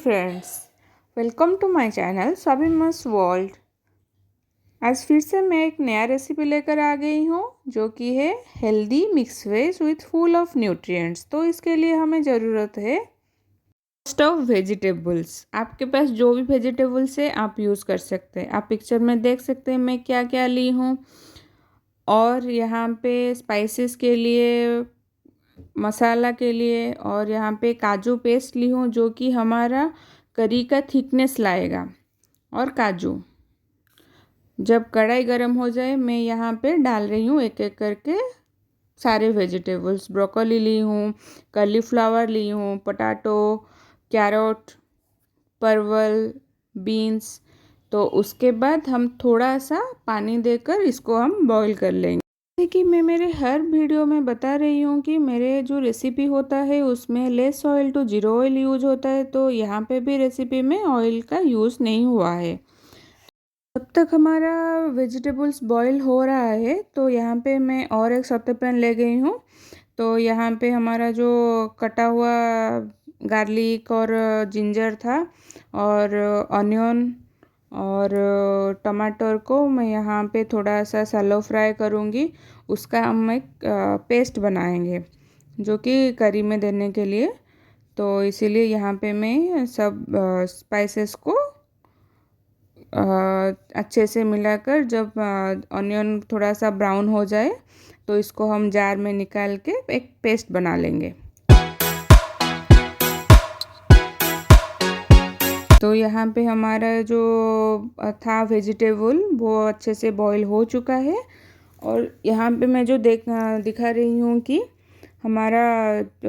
Friends, welcome to my channel स्वाभिमास world. आज फिर से मैं एक नया रेसिपी लेकर आ गई हूँ जो कि है healthy mix veg with full of nutrients. तो इसके लिए हमें ज़रूरत है मोस्ट ऑफ वेजिटेबल्स। आपके पास जो भी वेजिटेबल्स है आप यूज़ कर सकते हैं। आप पिक्चर में देख सकते हैं मैं क्या क्या ली हूँ। और यहाँ पे स्पाइसेस के लिए, मसाला के लिए, और यहाँ पे काजू पेस्ट ली हूँ जो कि हमारा करी का थिकनेस लाएगा। और काजू, जब कढ़ाई गरम हो जाए मैं यहाँ पे डाल रही हूँ एक एक करके सारे वेजिटेबल्स। ब्रोकोली ली हूँ, कॉलीफ्लावर ली हूँ, पोटैटो, कैरेट, परवल, बीन्स। तो उसके बाद हम थोड़ा सा पानी देकर इसको हम बॉईल कर लेंगे। कि मैं मेरे हर वीडियो में बता रही हूँ कि मेरे जो रेसिपी होता है उसमें less oil to zero oil use होता है। तो यहाँ पे भी रेसिपी में ऑयल का यूज़ नहीं हुआ है। तब तक हमारा वेजिटेबल्स बॉईल हो रहा है तो यहाँ पे मैं और एक सौते पैन ले गई हूँ। तो यहाँ पे हमारा जो कटा हुआ गार्लिक और जिंजर था और ऑनियन और टमाटर को मैं यहाँ पे थोड़ा सा सैलो फ्राई करूँगी। उसका हम एक पेस्ट बनाएंगे जो कि करी में देने के लिए। तो इसीलिए यहाँ पे मैं सब स्पाइसेस को अच्छे से मिलाकर जब ऑनियन थोड़ा सा ब्राउन हो जाए तो इसको हम जार में निकाल के एक पेस्ट बना लेंगे। तो यहाँ पे हमारा जो था वेजिटेबल वो अच्छे से बॉईल हो चुका है। और यहाँ पे मैं जो दिखा रही हूँ कि हमारा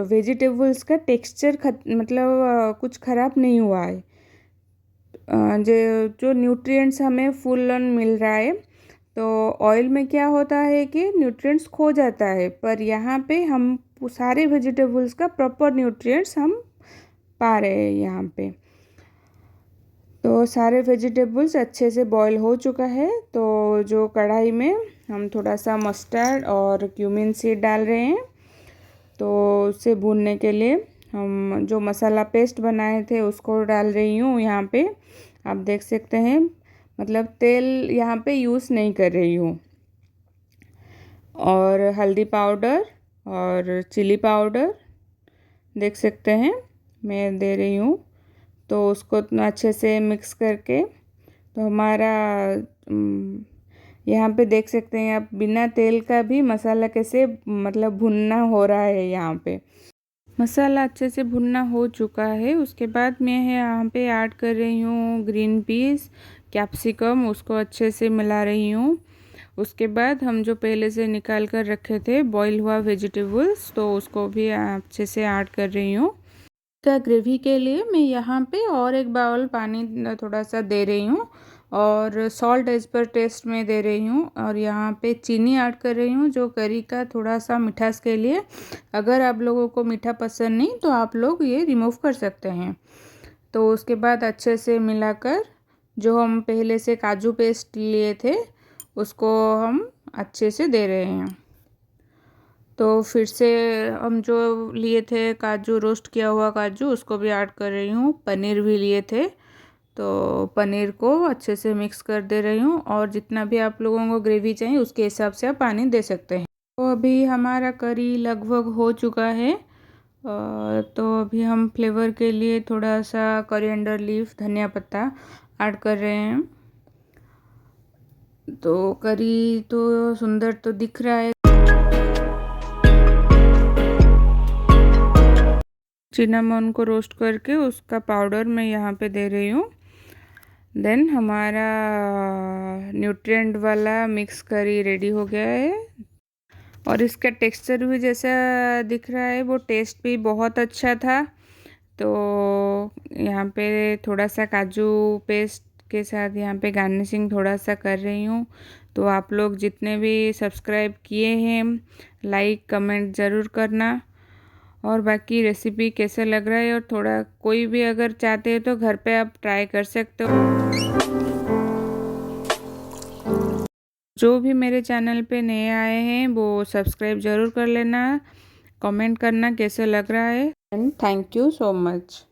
वेजिटेबल्स का टेक्सचर मतलब कुछ ख़राब नहीं हुआ है। जो न्यूट्रिएंट्स हमें फुल ऑन मिल रहा है। तो ऑयल में क्या होता है कि न्यूट्रिएंट्स खो जाता है, पर यहाँ पे हम सारे वेजिटेबल्स का प्रॉपर न्यूट्रिएंट्स हम पा रहे हैं यहाँ पे। तो सारे वेजिटेबल्स अच्छे से बॉईल हो चुका है। तो जो कढ़ाई में हम थोड़ा सा मस्टर्ड और क्यूमिन सीड डाल रहे हैं। तो उसे भूनने के लिए हम जो मसाला पेस्ट बनाए थे उसको डाल रही हूँ यहाँ पे। आप देख सकते हैं, मतलब तेल यहाँ पे यूज़ नहीं कर रही हूँ। और हल्दी पाउडर और चिली पाउडर देख सकते हैं मैं दे रही हूँ। तो उसको अच्छे से मिक्स करके तो हमारा यहाँ पे देख सकते हैं आप बिना तेल का भी मसाला कैसे मतलब भुनना हो रहा है। यहाँ पे मसाला अच्छे से भुनना हो चुका है। उसके बाद मैं यहाँ पे ऐड कर रही हूँ ग्रीन पीस, कैप्सिकम, उसको अच्छे से मिला रही हूँ। उसके बाद हम जो पहले से निकाल कर रखे थे बॉईल हुआ वेजिटेबल्स तो उसको भी अच्छे से ऐड कर रही हूँ। का ग्रेवी के लिए मैं यहाँ पे और एक बाउल पानी थोड़ा सा दे रही हूँ और सॉल्ट एज पर टेस्ट में दे रही हूँ। और यहाँ पे चीनी ऐड कर रही हूँ जो करी का थोड़ा सा मिठास के लिए। अगर आप लोगों को मीठा पसंद नहीं तो आप लोग ये रिमूव कर सकते हैं। तो उसके बाद अच्छे से मिलाकर जो हम पहले से काजू पेस्ट लिए थे उसको हम अच्छे से दे रहे हैं। तो फिर से हम जो लिए थे काजू, रोस्ट किया हुआ काजू, उसको भी ऐड कर रही हूँ। पनीर भी लिए थे तो पनीर को अच्छे से मिक्स कर दे रही हूँ। और जितना भी आप लोगों को ग्रेवी चाहिए उसके हिसाब से आप पानी दे सकते हैं। तो अभी हमारा करी लगभग हो चुका है। तो अभी हम फ्लेवर के लिए थोड़ा सा कोरिएंडर लीफ, धनिया पत्ता ऐड कर रहे हैं। तो करी तो सुंदर तो दिख रहा है। सिनेमन को रोस्ट करके उसका पाउडर मैं यहाँ पे दे रही हूँ। देन हमारा न्यूट्रिएंट वाला मिक्स करी रेडी हो गया है। और इसका टेक्सचर भी जैसा दिख रहा है वो टेस्ट भी बहुत अच्छा था। तो यहाँ पे थोड़ा सा काजू पेस्ट के साथ यहाँ पे गार्निशिंग थोड़ा सा कर रही हूँ। तो आप लोग जितने भी सब्सक्राइब किए हैं लाइक कमेंट ज़रूर करना। और बाकी रेसिपी कैसा लग रहा है और थोड़ा कोई भी अगर चाहते हैं तो घर पे आप ट्राई कर सकते हो। जो भी मेरे चैनल पे नए आए हैं वो सब्सक्राइब ज़रूर कर लेना, कमेंट करना कैसा लग रहा है। And thank you so much.